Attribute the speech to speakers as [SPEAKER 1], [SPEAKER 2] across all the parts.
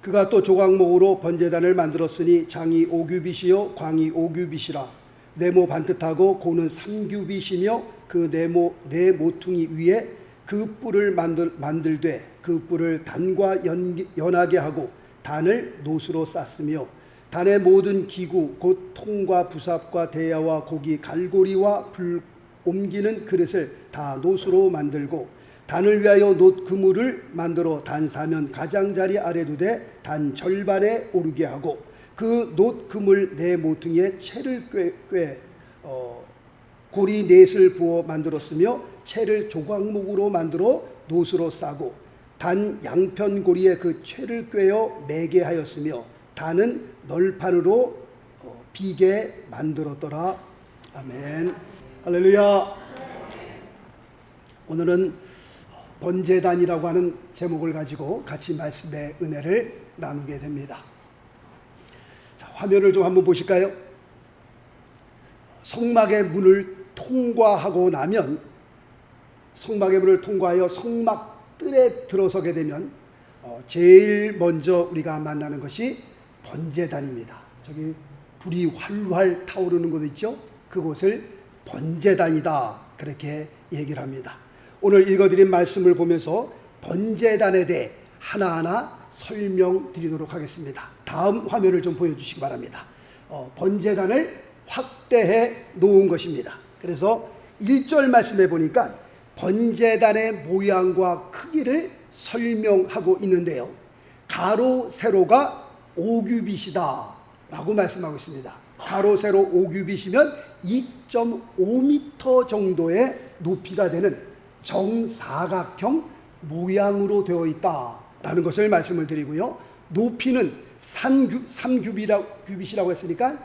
[SPEAKER 1] 그가 또 조각목으로 번제단을 만들었으니 장이 5규빗이요 광이 5규빗이라 네모 반듯하고 고는 3규빗이며 그 네 모퉁이 위에 그 뿔을 만들되 그 뿔을 단과 연하게 하고 단을 노수로 쌌으며 단의 모든 기구 곧 통과 부삽과 대야와 고기 갈고리와 불 옮기는 그릇을 다 노수로 만들고 단을 위하여 놋 그물을 만들어 단 사면 가장자리 아래 두되 단 절반에 오르게 하고 그 놋 그물 네 모퉁이에 채를 꿰 고리 넷을 부어 만들었으며 채를 조각목으로 만들어 놋으로 싸고 단 양편 고리에 그 채를 꿰어 매게 하였으며 단은 널판으로 비게 만들었더라. 아멘. 할렐루야. 오늘은 번제단이라고 하는 제목을 가지고 같이 말씀의 은혜를 나누게 됩니다. 자, 화면을 좀 한번 보실까요? 성막의 문을 통과하고 나면 성막의 문을 통과하여 성막 뜰에 들어서게 되면 제일 먼저 우리가 만나는 것이 번제단입니다. 저기 불이 활활 타오르는 곳 있죠? 그곳을 번제단이다 그렇게 얘기를 합니다. 오늘 읽어드린 말씀을 보면서 번제단에 대해 하나하나 설명드리도록 하겠습니다. 다음 화면을 좀 보여주시기 바랍니다. 번제단을 확대해 놓은 것입니다. 그래서 1절 말씀에 보니까 번제단의 모양과 크기를 설명하고 있는데요. 가로 세로가 5규빗이다 라고 말씀하고 있습니다. 가로 세로 5규빗이면 2.5m 정도의 높이가 되는 정사각형 모양으로 되어 있다라는 것을 말씀을 드리고요. 높이는 3규빗이라고 했으니까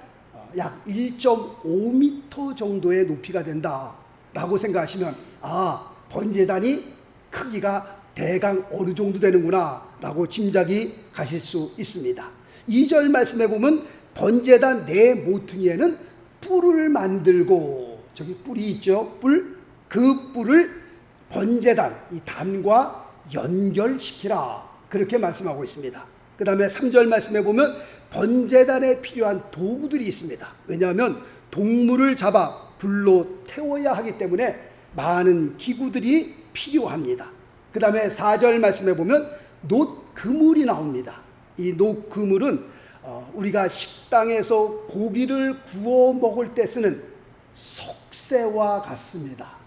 [SPEAKER 1] 약 1.5m 정도의 높이가 된다라고 생각하시면 번제단이 크기가 대강 어느 정도 되는구나 라고 짐작이 가실 수 있습니다. 2절 말씀에 보면 번제단 네 모퉁이에는 뿔을 만들고, 저기 뿔이 있죠? 그 뿔을 번제단 이 단과 연결시키라 그렇게 말씀하고 있습니다. 그 다음에 3절 말씀에 보면 번제단에 필요한 도구들이 있습니다. 왜냐하면 동물을 잡아 불로 태워야 하기 때문에 많은 기구들이 필요합니다. 그 다음에 4절 말씀에 보면 놋 그물이 나옵니다. 이 놋 그물은 우리가 식당에서 고기를 구워 먹을 때 쓰는 석쇠와 같습니다.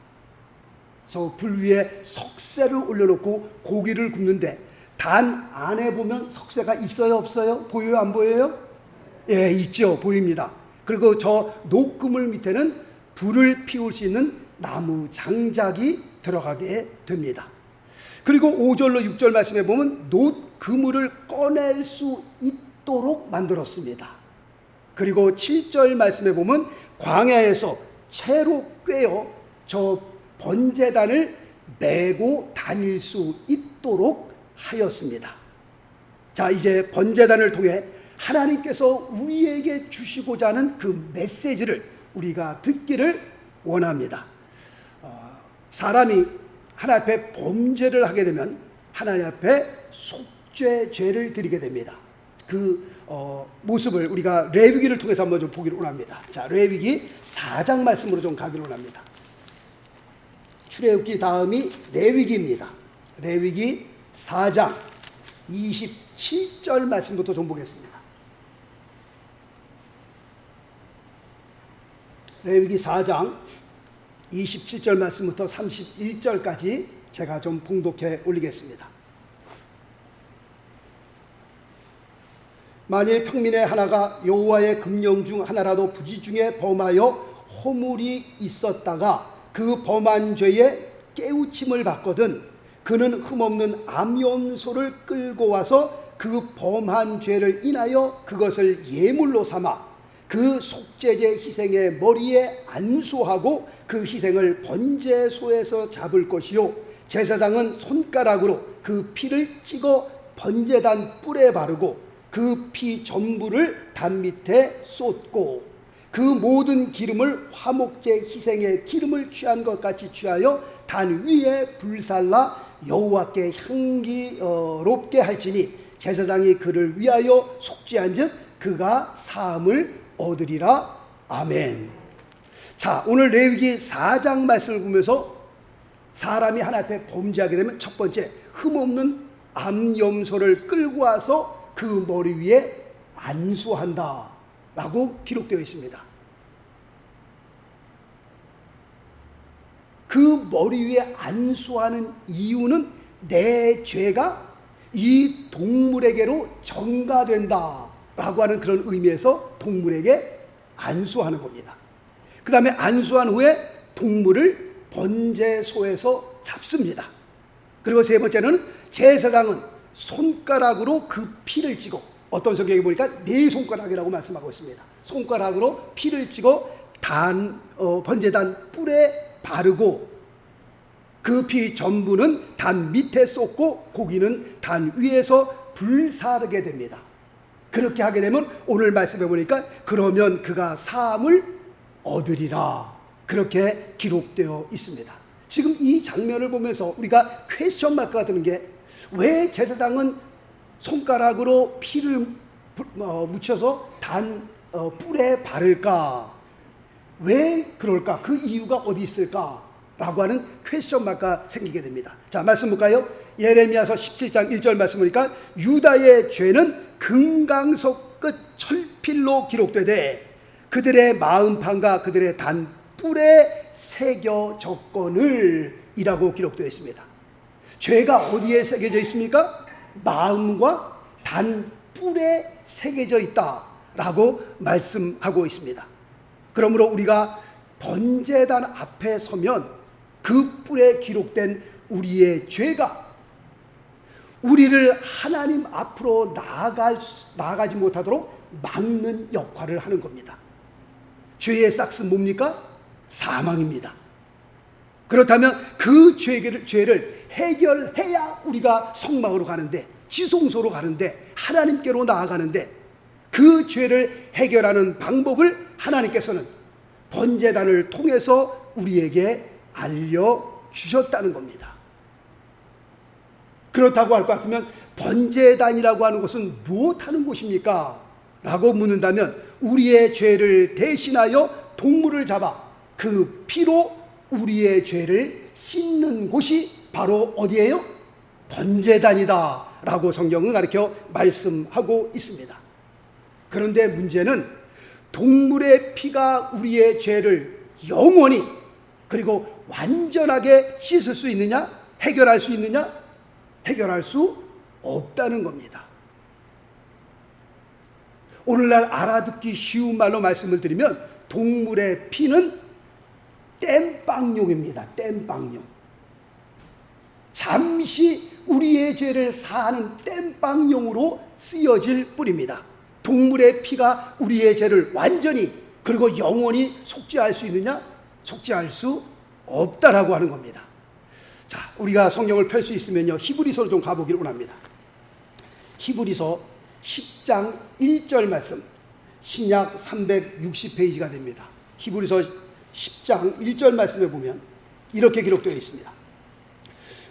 [SPEAKER 1] 그래서 불 위에 석쇠를 올려놓고 고기를 굽는데 단 안에 보면 석쇠가 있어요, 없어요? 보여요, 안 보여요? 예, 있죠. 보입니다. 그리고 저 놋 그물 밑에는 불을 피울 수 있는 나무 장작이 들어가게 됩니다. 그리고 5절로 6절 말씀에 보면 놋 그물을 꺼낼 수 있도록 만들었습니다. 그리고 7절 말씀에 보면 광야에서 채로 꿰어 저 번제단을 메고 다닐 수 있도록 하였습니다. 자, 이제 번제단을 통해 하나님께서 우리에게 주시고자 하는 그 메시지를 우리가 듣기를 원합니다. 사람이 하나님 앞에 범죄를 하게 되면 하나님 앞에 속죄죄를 드리게 됩니다. 그 모습을 우리가 레위기를 통해서 한번 좀 보기를 원합니다. 자, 레위기 4장 말씀으로 좀 가기를 원합니다. 출애굽기 다음이 레위기입니다. 레위기 4장 27절 말씀부터 좀 보겠습니다. 레위기 4장 27절 말씀부터 31절까지 제가 좀 봉독해 올리겠습니다. 만일 평민의 하나가 여호와의 금령 중 하나라도 부지 중에 범하여 허물이 있었다가 그 범한 죄에 깨우침을 받거든 그는 흠없는 암염소를 끌고 와서 그 범한 죄를 인하여 그것을 예물로 삼아 그 속죄제 희생의 머리에 안수하고 그 희생을 번제소에서 잡을 것이요 제사장은 손가락으로 그 피를 찍어 번제단 뿔에 바르고 그 피 전부를 단 밑에 쏟고 그 모든 기름을 화목제 희생의 기름을 취한 것 같이 취하여 단 위에 불살라 여호와께 향기롭게 할지니 제사장이 그를 위하여 속죄한즉 그가 사함을 얻으리라. 아멘. 자, 오늘 레위기 4장 말씀을 보면서 사람이 하나님 앞에 범죄하게 되면 첫 번째, 흠없는 암염소를 끌고 와서 그 머리 위에 안수한다 라고 기록되어 있습니다. 그 머리 위에 안수하는 이유는 내 죄가 이 동물에게로 전가된다 라고 하는 그런 의미에서 동물에게 안수하는 겁니다. 그 다음에 안수한 후에 동물을 번제소에서 잡습니다. 그리고 세 번째는 제사장은 손가락으로 그 피를 찍어, 어떤 성경에 보니까 네 손가락이라고 말씀하고 있습니다. 손가락으로 피를 찍어 번제단 뿔에 바르고 그 피 전부는 단 밑에 쏟고 고기는 단 위에서 불사르게 됩니다. 그렇게 하게 되면 오늘 말씀해 보니까 그러면 그가 사함을 얻으리라, 그렇게 기록되어 있습니다. 지금 이 장면을 보면서 우리가 퀘스천 마크가 드는 게, 왜 제사장은 손가락으로 피를 묻혀서 단 뿔에 바를까? 왜 그럴까? 그 이유가 어디 있을까? 라고 하는 퀘스천 마크가 생기게 됩니다. 자, 말씀 볼까요? 예레미야서 17장 1절 말씀 보니까 유다의 죄는 금강석 끝 철필로 기록되되 그들의 마음판과 그들의 단 뿔에 새겨졌거늘 이라고 기록되어 있습니다. 죄가 어디에 새겨져 있습니까? 마음과 단 뿔에 새겨져 있다라고 말씀하고 있습니다. 그러므로 우리가 번제단 앞에 서면 그 뿔에 기록된 우리의 죄가 우리를 하나님 앞으로 나아가지 못하도록 막는 역할을 하는 겁니다. 죄의 싹은 뭡니까? 사망입니다. 그렇다면 그 죄를 해결해야 우리가 성막으로 가는데, 지성소로 가는데, 하나님께로 나아가는데, 그 죄를 해결하는 방법을 하나님께서는 번제단을 통해서 우리에게 알려주셨다는 겁니다. 그렇다고 할 것 같으면 번제단이라고 하는 것은 무엇하는 곳입니까? 라고 묻는다면 우리의 죄를 대신하여 동물을 잡아 그 피로 우리의 죄를 씻는 곳이 바로 어디예요? 번제단이다 라고 성경은 가르쳐 말씀하고 있습니다. 그런데 문제는 동물의 피가 우리의 죄를 영원히 그리고 완전하게 씻을 수 있느냐? 해결할 수 있느냐? 해결할 수 없다는 겁니다. 오늘날 알아듣기 쉬운 말로 말씀을 드리면 동물의 피는 땜빵용입니다. 땜빵용. 잠시 우리의 죄를 사하는 땜빵용으로 쓰여질 뿐입니다. 동물의 피가 우리의 죄를 완전히 그리고 영원히 속죄할 수 있느냐? 속죄할 수 없다라고 하는 겁니다. 자, 우리가 성경을 펼 수 있으면요, 히브리서로 좀 가보기를 원합니다. 히브리서 10장 1절 말씀, 신약 360페이지가 됩니다. 히브리서 10장 1절 말씀에 보면 이렇게 기록되어 있습니다.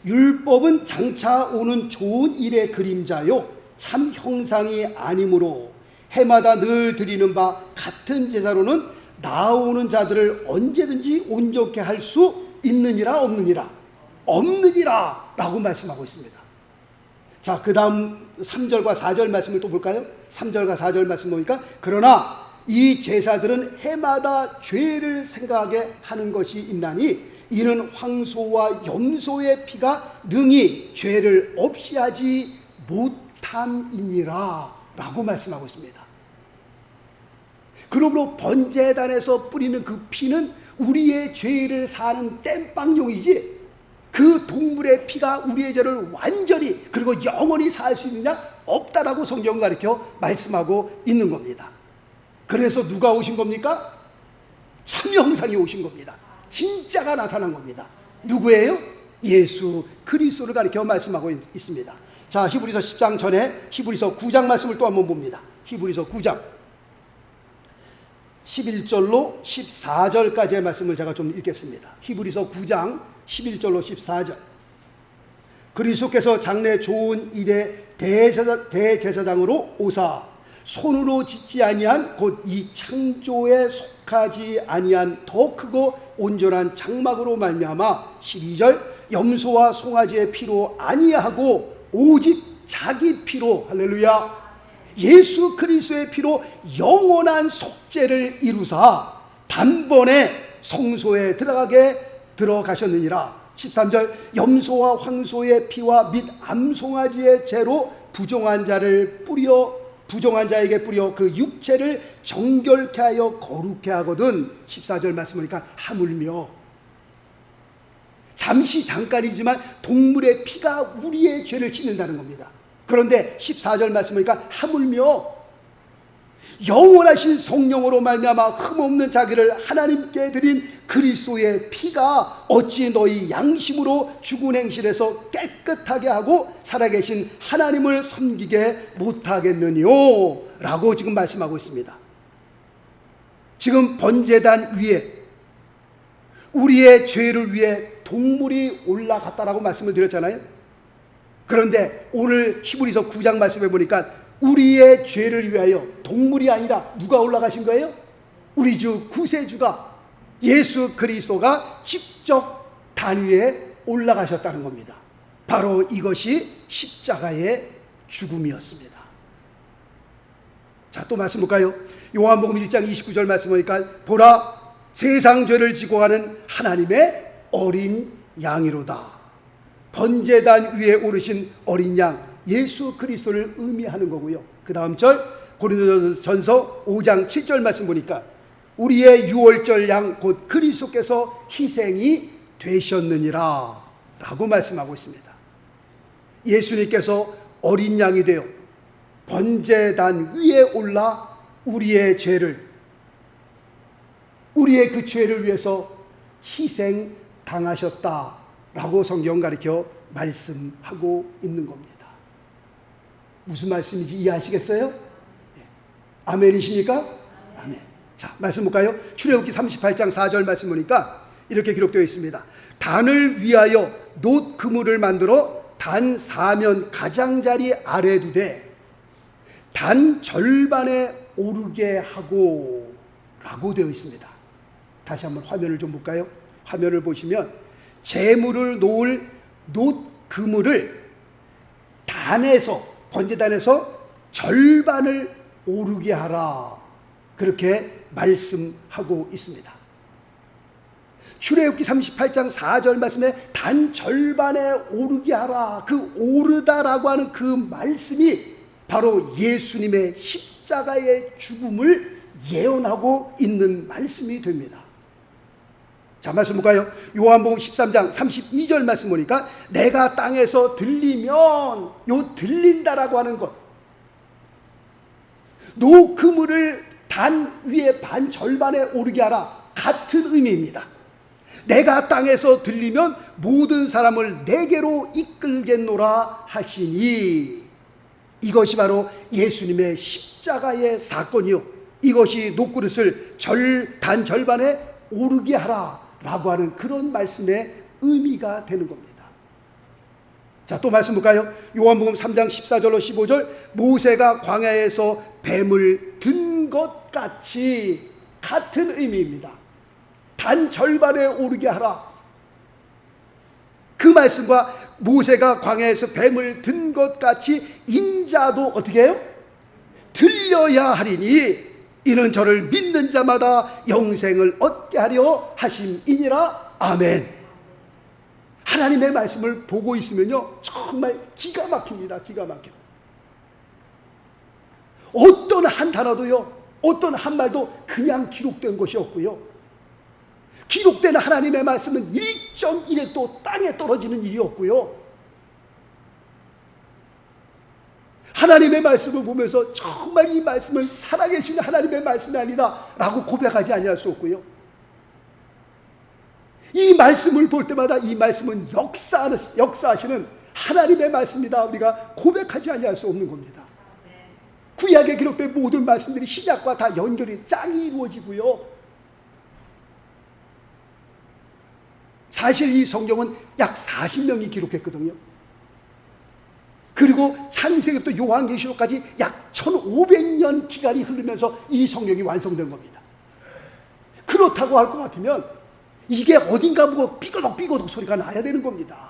[SPEAKER 1] 율법은 장차 오는 좋은 일의 그림자요 참 형상이 아니므로 해마다 늘 드리는 바 같은 제사로는 나아오는 자들을 언제든지 온전케 할 수 있느니라 없느니라? 없느니라 라고 말씀하고 있습니다. 자, 그 다음 3절과 4절 말씀을 또 볼까요? 3절과 4절 말씀 보니까 그러나 이 제사들은 해마다 죄를 생각하게 하는 것이 있나니 이는 황소와 염소의 피가 능히 죄를 없이 하지 못함이니라 라고 말씀하고 있습니다. 그러므로 번제단에서 뿌리는 그 피는 우리의 죄를 사는 땜빵용이지 그 동물의 피가 우리의 죄를 완전히 그리고 영원히 사할 수 있느냐? 없다라고 성경 가르쳐 말씀하고 있는 겁니다. 그래서 누가 오신 겁니까? 참 형상이 오신 겁니다. 진짜가 나타난 겁니다. 누구예요? 예수 그리스도를 가리켜 말씀하고 있습니다. 자, 히브리서 10장 전에 히브리서 9장 말씀을 또 한번 봅니다. 히브리서 9장 11절로 14절까지의 말씀을 제가 좀 읽겠습니다. 히브리서 9장 11절로 14절. 그리스도께서 장래 좋은 일의 대제사장으로 오사 손으로 짓지 아니한 곧 이 창조에 속하지 아니한 더 크고 온전한 장막으로 말미암아 12절 염소와 송아지의 피로 아니하고 오직 자기 피로 할렐루야 예수 그리스도의 피로 영원한 속죄를 이루사 단번에 성소에 들어가셨느니라. 13절 염소와 황소의 피와 및 암송아지의 죄로 부정한 자에게 뿌려 그 육체를 정결케 하여 거룩케 하거든. 14절 말씀 보니까 하물며 잠깐이지만 동물의 피가 우리의 죄를 씻는다는 겁니다. 그런데 14절 말씀 보니까 하물며 영원하신 성령으로 말미암아 흠없는 자기를 하나님께 드린 그리스도의 피가 어찌 너희 양심으로 죽은 행실에서 깨끗하게 하고 살아계신 하나님을 섬기게 못하겠느뇨 라고 지금 말씀하고 있습니다. 지금 번제단 위에 우리의 죄를 위해 동물이 올라갔다라고 말씀을 드렸잖아요. 그런데 오늘 히브리서 9장 말씀해 보니까 우리의 죄를 위하여 동물이 아니라 누가 올라가신 거예요? 우리 주 구세주가 예수 그리스도가 직접 단 위에 올라가셨다는 겁니다. 바로 이것이 십자가의 죽음이었습니다. 자, 또 말씀 볼까요? 요한복음 1장 29절 말씀 보니까 보라 세상 죄를 지고 가는 하나님의 어린 양이로다. 번제단 위에 오르신 어린 양 예수 그리스도를 의미하는 거고요. 그 다음 절 고린도전서 5장 7절 말씀 보니까 우리의 유월절 양 곧 그리스도께서 희생이 되셨느니라 라고 말씀하고 있습니다. 예수님께서 어린 양이 되어 번제단 위에 올라 우리의 그 죄를 위해서 희생당하셨다라고 성경 가르쳐 말씀하고 있는 겁니다. 무슨 말씀인지 이해하시겠어요? 아멘이십니까? 아멘. 자, 말씀 볼까요? 출애굽기 38장 4절 말씀 보니까 이렇게 기록되어 있습니다. 단을 위하여 놋 그물을 만들어 단 사면 가장자리 아래 두되 단 절반에 오르게 하고 라고 되어 있습니다. 다시 한번 화면을 좀 볼까요? 화면을 보시면 제물을 놓을 놋 그물을 번제단에서 절반을 오르게 하라 그렇게 말씀하고 있습니다. 출애굽기 38장 4절 말씀에 단 절반에 오르게 하라 그 오르다라고 하는 그 말씀이 바로 예수님의 십자가의 죽음을 예언하고 있는 말씀이 됩니다. 자, 말씀 볼까요? 요한복음 13장 32절 말씀 보니까 내가 땅에서 들리면 요 들린다라고 하는 것 노 그물을 단 위에 반 절반에 오르게 하라 같은 의미입니다. 내가 땅에서 들리면 모든 사람을 내게로 이끌겠노라 하시니 이것이 바로 예수님의 십자가의 사건이요 이것이 녹그릇을 단 절반에 오르게 하라 라고 하는 그런 말씀의 의미가 되는 겁니다. 자, 또 말씀 볼까요? 요한복음 3장 14절로 15절 모세가 광야에서 뱀을 든 것 같이 같은 의미입니다. 단 절반에 오르게 하라 그 말씀과 모세가 광야에서 뱀을 든 것 같이 인자도 어떻게 해요? 들려야 하리니 이는 저를 믿는 자마다 영생을 얻게 하려 하심이니라. 아멘. 하나님의 말씀을 보고 있으면요 정말 기가 막힙니다. 기가 막혀. 어떤 한 단어도요 어떤 한 말도 그냥 기록된 것이 없고요 기록된 하나님의 말씀은 1.1도 땅에 떨어지는 일이 없고요 하나님의 말씀을 보면서 정말 이 말씀은 살아계신 하나님의 말씀이 아니다 라고 고백하지 아니할 수 없고요 이 말씀을 볼 때마다 이 말씀은 역사하시는 하나님의 말씀이다 우리가 고백하지 아니할 수 없는 겁니다. 구약에 기록된 모든 말씀들이 신약과 다 연결이 짱이 이루어지고요 사실 이 성경은 약 40명이 기록했거든요. 그리고 창세기부터 요한계시록까지 약 1500년 기간이 흐르면서 이 성경이 완성된 겁니다. 그렇다고 할 것 같으면 이게 어딘가 뭐 삐거덕 소리가 나야 되는 겁니다.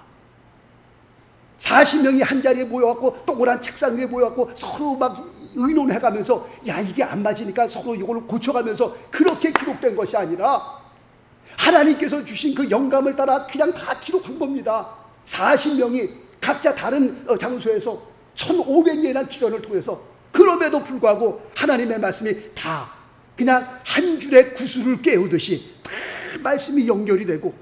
[SPEAKER 1] 40명이 한 자리에 모여갖고 동그란 책상 위에 모여갖고 서로 막 의논해가면서 야 이게 안 맞으니까 서로 이걸 고쳐가면서 그렇게 기록된 것이 아니라 하나님께서 주신 그 영감을 따라 그냥 다 기록한 겁니다. 40명이 각자 다른 장소에서 1500년이라는 기간을 통해서, 그럼에도 불구하고 하나님의 말씀이 다 그냥 한 줄의 구슬을 깨우듯이 다 말씀이 연결이 되고,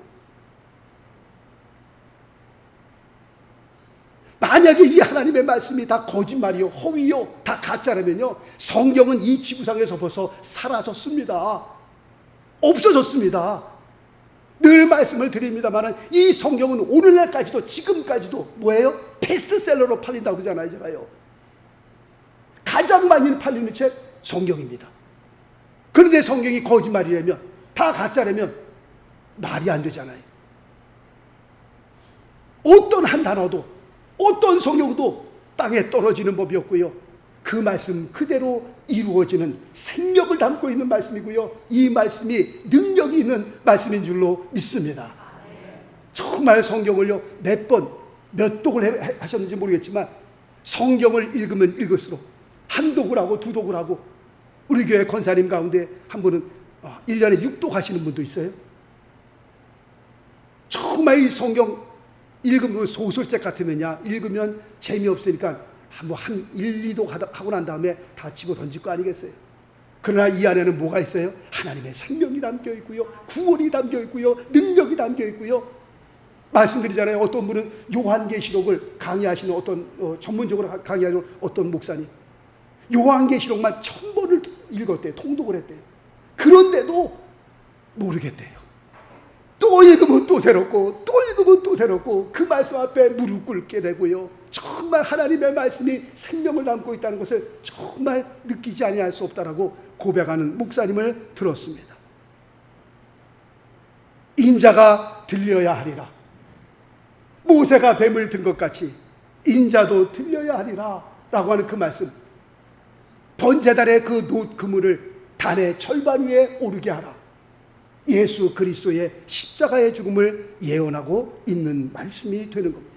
[SPEAKER 1] 만약에 이 하나님의 말씀이 다 거짓말이요, 허위요, 다 가짜라면요, 성경은 이 지구상에서 벌써 사라졌습니다. 없어졌습니다. 늘 말씀을 드립니다만 이 성경은 오늘날까지도, 지금까지도 뭐예요? 베스트셀러로 팔린다고 그러잖아요. 가장 많이 팔리는 책 성경입니다. 그런데 성경이 거짓말이라면, 다 가짜라면 말이 안 되잖아요. 어떤 한 단어도, 어떤 성경도 땅에 떨어지는 법이 없고요, 그 말씀 그대로 이루어지는 생명을 담고 있는 말씀이고요, 이 말씀이 능력이 있는 말씀인 줄로 믿습니다. 정말 성경을요, 몇 독을 하셨는지 모르겠지만 성경을 읽으면 읽을수록 한 독을 하고 두 독을 하고, 우리 교회 권사님 가운데 한 분은 1년에 6독 하시는 분도 있어요. 정말 이 성경 읽으면 소설책 같으면야 읽으면 재미없으니까 한 1, 2독 하고 난 다음에 다 집어 던질 거 아니겠어요? 그러나 이 안에는 뭐가 있어요? 하나님의 생명이 담겨 있고요, 구원이 담겨 있고요, 능력이 담겨 있고요. 말씀드리잖아요. 어떤 분은 요한계시록을 강의하시는 어떤 전문적으로 강의하는 어떤 목사님, 요한계시록만 1000번을 읽었대요. 통독을 했대요. 그런데도 모르겠대요. 또 읽으면 또 새롭고, 또 읽으면 또 새롭고, 그 말씀 앞에 무릎 꿇게 되고요, 정말 하나님의 말씀이 생명을 담고 있다는 것을 정말 느끼지 아니할 수 없다라고 고백하는 목사님을 들었습니다. 인자가 들려야 하리라. 모세가 뱀을 든 것 같이 인자도 들려야 하리라 라고 하는 그 말씀, 번제단의 그 놋 그물을 단의 절반 위에 오르게 하라. 예수 그리스도의 십자가의 죽음을 예언하고 있는 말씀이 되는 겁니다.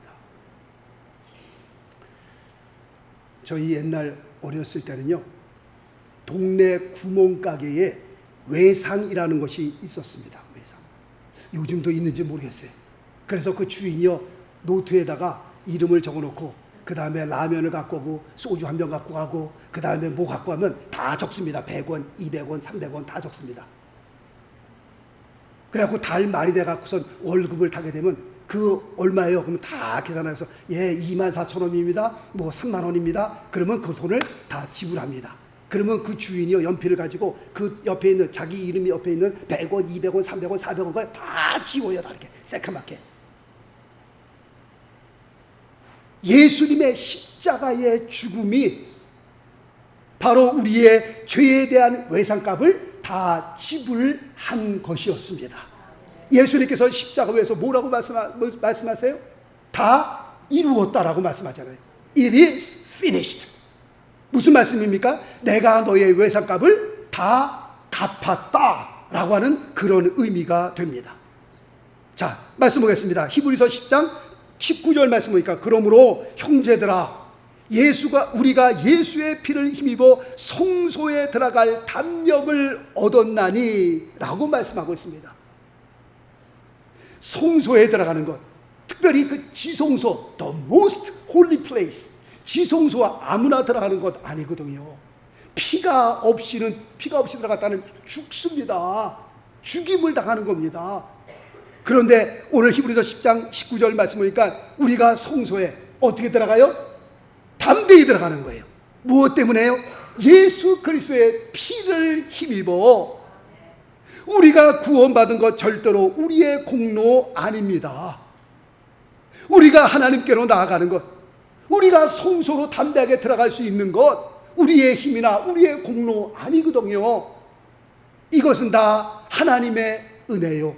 [SPEAKER 1] 저희 옛날 어렸을 때는요, 동네 구멍가게에 외상이라는 것이 있었습니다. 외상. 요즘도 있는지 모르겠어요. 그래서 그 주인이요, 노트에다가 이름을 적어놓고 그 다음에 라면을 갖고 오고 소주 한 병 갖고 가고 그 다음에 뭐 갖고 가면 다 적습니다. 100원, 200원, 300원 다 적습니다. 그래갖고 달 말이 돼갖고선 월급을 타게 되면 그 얼마예요? 그러면 다 계산해서 24,000원입니다. 뭐 3만 원입니다. 그러면 그 돈을 다 지불합니다. 그러면 그 주인이요, 연필을 가지고 그 옆에 있는, 자기 이름이 옆에 있는 100원, 200원, 300원, 400원을 다 지워요. 다 이렇게 새카맣게. 예수님의 십자가의 죽음이 바로 우리의 죄에 대한 외상값을 다 지불한 것이었습니다. 예수님께서 십자가에서 뭐라고 말씀하세요? 다 이루었다라고 말씀하잖아요. It is finished. 무슨 말씀입니까? 내가 너의 외상값을 다 갚았다라고 하는 그런 의미가 됩니다. 자, 말씀 보겠습니다. 히브리서 10장 19절 말씀 보니까, 그러므로 형제들아, 우리가 예수의 피를 힘입어 성소에 들어갈 담력을 얻었나니 라고 말씀하고 있습니다. 성소에 들어가는 것, 특별히 그 지성소, the most holy place, 지성소와 아무나 들어가는 것 아니거든요. 피가 없이 들어갔다는 죽습니다. 죽임을 당하는 겁니다. 그런데 오늘 히브리서 10장 19절 말씀 보니까 우리가 성소에 어떻게 들어가요? 담대히 들어가는 거예요. 무엇 때문에요? 예수 그리스도의 피를 힘입어. 우리가 구원받은 것 절대로 우리의 공로 아닙니다. 우리가 하나님께로 나아가는 것, 우리가 성소로 담대하게 들어갈 수 있는 것, 우리의 힘이나 우리의 공로 아니거든요. 이것은 다 하나님의 은혜요,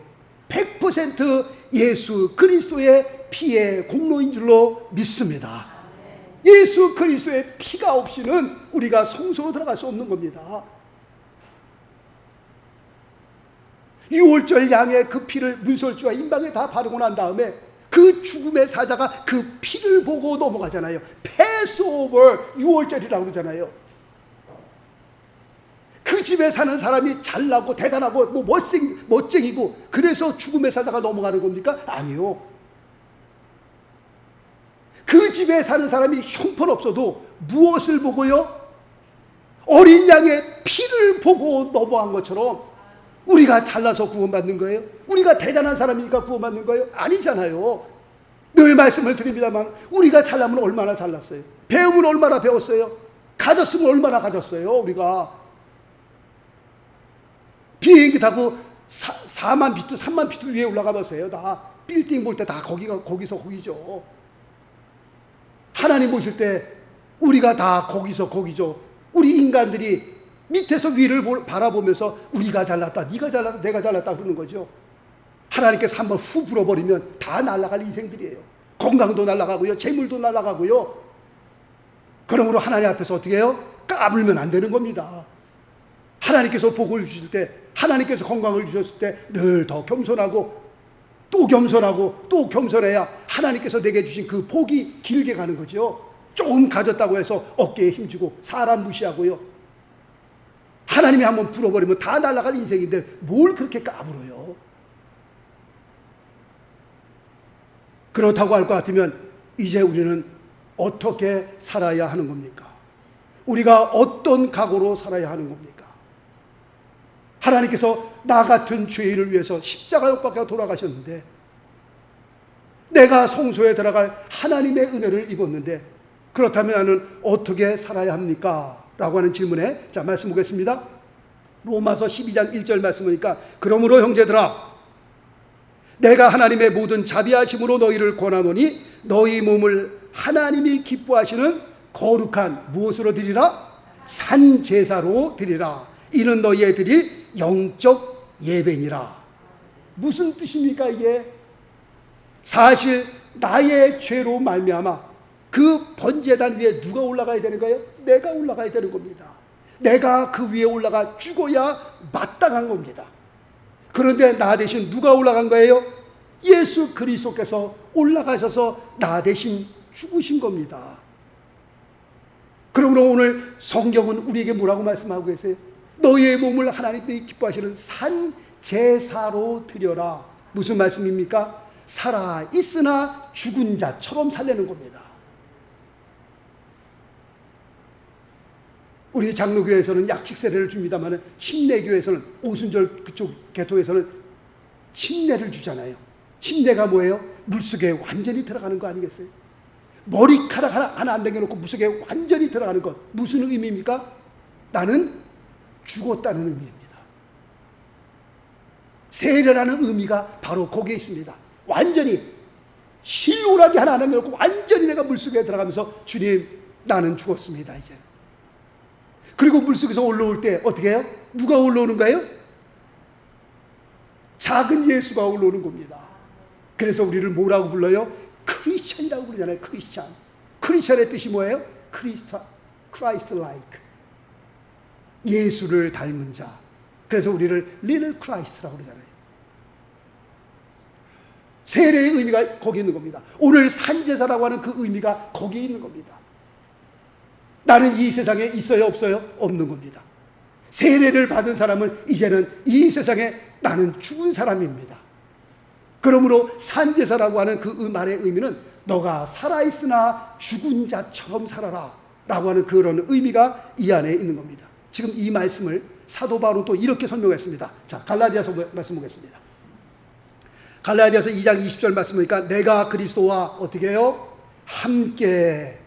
[SPEAKER 1] 100% 예수 그리스도의 피의 공로인 줄로 믿습니다. 예수 그리스도의 피가 없이는 우리가 성소로 들어갈 수 없는 겁니다. 유월절 양의 그 피를 문설주와 임방에 다 바르고 난 다음에 그 죽음의 사자가 그 피를 보고 넘어가잖아요. 패스오버 유월절이라고 그러잖아요. 그 집에 사는 사람이 잘나고 대단하고 뭐 멋쟁이고 그래서 죽음의 사자가 넘어가는 겁니까? 아니요. 그 집에 사는 사람이 형편없어도 무엇을 보고요? 어린 양의 피를 보고 넘어간 것처럼 우리가 잘나서 구원받는 거예요? 우리가 대단한 사람이니까 구원받는 거예요? 아니잖아요. 늘 말씀을 드립니다만 우리가 잘나면 얼마나 잘났어요? 배우면 얼마나 배웠어요? 가졌으면 얼마나 가졌어요? 우리가 비행기 타고 4만 피트 3만 피트 위에 올라가 보세요. 다 빌딩 볼 때 다 거기서 거기죠. 하나님 보실 때 우리가 다 거기죠. 우리 인간들이 밑에서 위를 바라보면서 우리가 잘났다, 네가 잘났다, 내가 잘났다 그러는 거죠. 하나님께서 한번 후 불어버리면 다 날아갈 인생들이에요. 건강도 날아가고요, 재물도 날아가고요. 그러므로 하나님 앞에서 어떻게 해요? 까불면 안 되는 겁니다. 하나님께서 복을 주실 때, 하나님께서 건강을 주셨을 때 늘 더 겸손하고 또 겸손하고 또 겸손해야 하나님께서 내게 주신 그 복이 길게 가는 거죠. 조금 가졌다고 해서 어깨에 힘주고 사람 무시하고요. 하나님이 한번 불어버리면 다 날아갈 인생인데 뭘 그렇게 까불어요? 그렇다고 할 것 같으면 이제 우리는 어떻게 살아야 하는 겁니까? 우리가 어떤 각오로 살아야 하는 겁니까? 하나님께서 나 같은 죄인을 위해서 십자가 못 박혀 돌아가셨는데, 내가 성소에 들어갈 하나님의 은혜를 입었는데, 그렇다면 나는 어떻게 살아야 합니까? 라고 하는 질문에 자 말씀 보겠습니다. 로마서 12장 1절 말씀이니까, 그러므로 형제들아 내가 하나님의 모든 자비하심으로 너희를 권하노니 너희 몸을 하나님이 기뻐하시는 거룩한 무엇으로 드리라? 산 제사로 드리라. 이는 너희의 드릴 영적 예배니라. 무슨 뜻입니까 이게? 사실 나의 죄로 말미암아 그 번제단 위에 누가 올라가야 되는 거예요? 내가 올라가야 되는 겁니다. 내가 그 위에 올라가 죽어야 마땅한 겁니다. 그런데 나 대신 누가 올라간 거예요? 예수 그리스도께서 올라가셔서 나 대신 죽으신 겁니다. 그러므로 오늘 성경은 우리에게 뭐라고 말씀하고 계세요? 너희의 몸을 하나님이 기뻐하시는 산 제사로 드려라. 무슨 말씀입니까? 살아 있으나 죽은 자처럼 살려는 겁니다. 우리 장로교회에서는 약식 세례를 줍니다만 침례교회에서는 오순절 그쪽 계통에서는 침례를 주잖아요. 침례가 뭐예요? 물속에 완전히 들어가는 거 아니겠어요? 머리카락 하나 안 당겨놓고 물속에 완전히 들어가는 것. 무슨 의미입니까? 나는 죽었다는 의미입니다. 세례라는 의미가 바로 거기에 있습니다. 완전히 실오라기 하나 안 남겨놓고 완전히 내가 물속에 들어가면서 주님 나는 죽었습니다 이제. 그리고 물속에서 올라올 때 어떻게 해요? 누가 올라오는 거예요? 작은 예수가 올라오는 겁니다. 그래서 우리를 뭐라고 불러요? 크리스찬이라고 부르잖아요. 크리스찬. 크리스찬의 뜻이 뭐예요? 크라이스트 라이크. 예수를 닮은 자. 그래서 우리를 리틀 크라이스트라고 그러잖아요. 세례의 의미가 거기 있는 겁니다. 오늘 산제사라고 하는 그 의미가 거기에 있는 겁니다. 나는 이 세상에 있어요 없어요? 없는 겁니다. 세례를 받은 사람은 이제는 이 세상에 나는 죽은 사람입니다. 그러므로 산제사라고 하는 그 말의 의미는 너가 살아있으나 죽은 자처럼 살아라 라고 하는 그런 의미가 이 안에 있는 겁니다. 지금 이 말씀을 사도 바울은 또 이렇게 설명했습니다. 자, 갈라디아서 말씀 보겠습니다. 갈라디아서 2장 20절 말씀 보니까 내가 그리스도와 어떻게 해요? 함께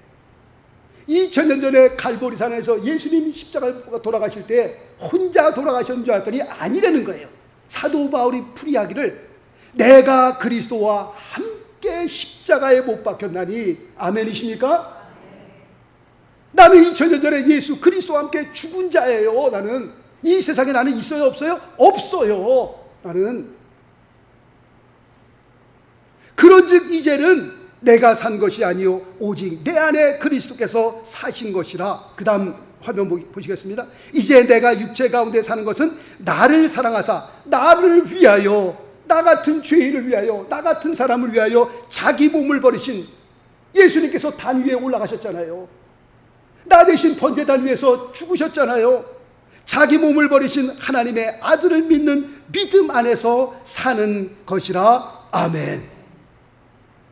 [SPEAKER 1] 2000년 전에 갈보리산에서 예수님 십자가가 돌아가실 때 혼자 돌아가셨는 줄 알았더니 아니라는 거예요. 사도 바울이 풀이하기를 내가 그리스도와 함께 십자가에 못 박혔나니 아멘이십니까? 나는 2000년 전에 예수 그리스도와 함께 죽은 자예요. 나는 이 세상에 나는 있어요 없어요? 없어요. 나는 그런즉 이제는 내가 산 것이 아니요 오직 내 안에 그리스도께서 사신 것이라. 그 다음 화면 보시겠습니다. 이제 내가 육체 가운데 사는 것은 나를 사랑하사 나를 위하여, 나 같은 죄인을 위하여, 나 같은 사람을 위하여 자기 몸을 버리신 예수님께서 단 위에 올라가셨잖아요. 나 대신 번제단 위에서 죽으셨잖아요. 자기 몸을 버리신 하나님의 아들을 믿는 믿음 안에서 사는 것이라. 아멘.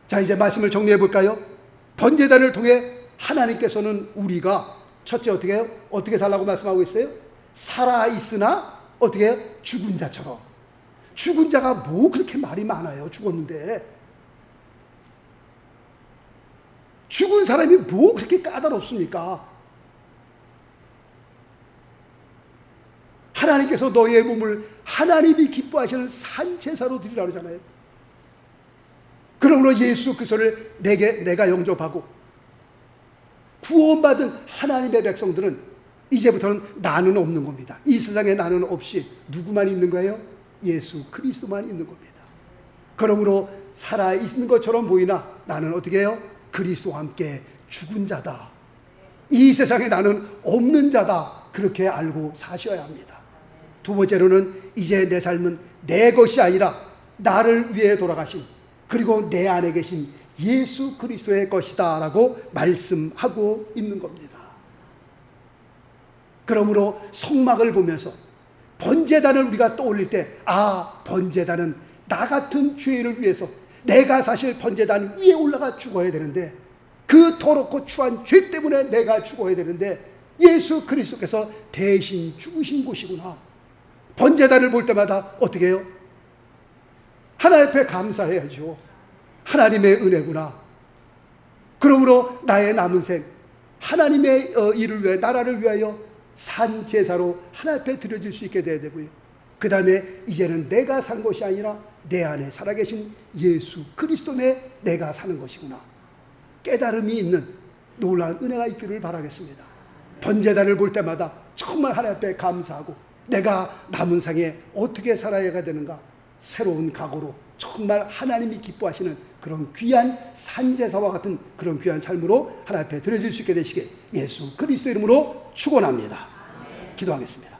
[SPEAKER 1] 자, 이제 말씀을 정리해 볼까요? 번제단을 통해 하나님께서는 우리가 첫째 어떻게 해요? 어떻게 살라고 말씀하고 있어요? 살아있으나 어떻게 해요? 죽은 자처럼. 죽은 자가 뭐 그렇게 말이 많아요. 죽었는데. 죽은 사람이 뭐 그렇게 까다롭습니까? 하나님께서 너희의 몸을 하나님이 기뻐하시는 산제사로 드리라 그러잖아요. 그러므로 예수 그리스도를 내가 영접하고 구원받은 하나님의 백성들은 이제부터는 나는 없는 겁니다. 이 세상에 나는 없이 누구만 있는 거예요? 예수 그리스도만 있는 겁니다. 그러므로 살아있는 것처럼 보이나 나는 어떻게 해요? 그리스도와 함께 죽은 자다. 이 세상에 나는 없는 자다. 그렇게 알고 사셔야 합니다. 두 번째로는 이제 내 삶은 내 것이 아니라 나를 위해 돌아가신, 그리고 내 안에 계신 예수 그리스도의 것이다 라고 말씀하고 있는 겁니다. 그러므로 성막을 보면서 번제단을 우리가 떠올릴 때, 아, 번제단은 나 같은 죄인을 위해서 내가 사실 번제단 위에 올라가 죽어야 되는데, 그 더럽고 추한 죄 때문에 내가 죽어야 되는데 예수 그리스도께서 대신 죽으신 곳이구나. 번제단을 볼 때마다 어떻게 해요? 하나님 앞에 감사해야죠. 하나님의 은혜구나. 그러므로 나의 남은 생 하나님의 일을 위해, 나라를 위하여 산 제사로 하나님 앞에 드려질 수 있게 돼야 되고요. 그 다음에 이제는 내가 산 것이 아니라 내 안에 살아계신 예수 그리스도 내 내가 사는 것이구나. 깨달음이 있는 놀라운 은혜가 있기를 바라겠습니다. 번제단을 볼 때마다 정말 하나님 앞에 감사하고 내가 남은 생에 어떻게 살아야 되는가, 새로운 각오로 정말 하나님이 기뻐하시는 그런 귀한 산제사와 같은 그런 귀한 삶으로 하나님 앞에 드려질 수 있게 되시길 예수 그리스도 이름으로 축원합니다. 기도하겠습니다.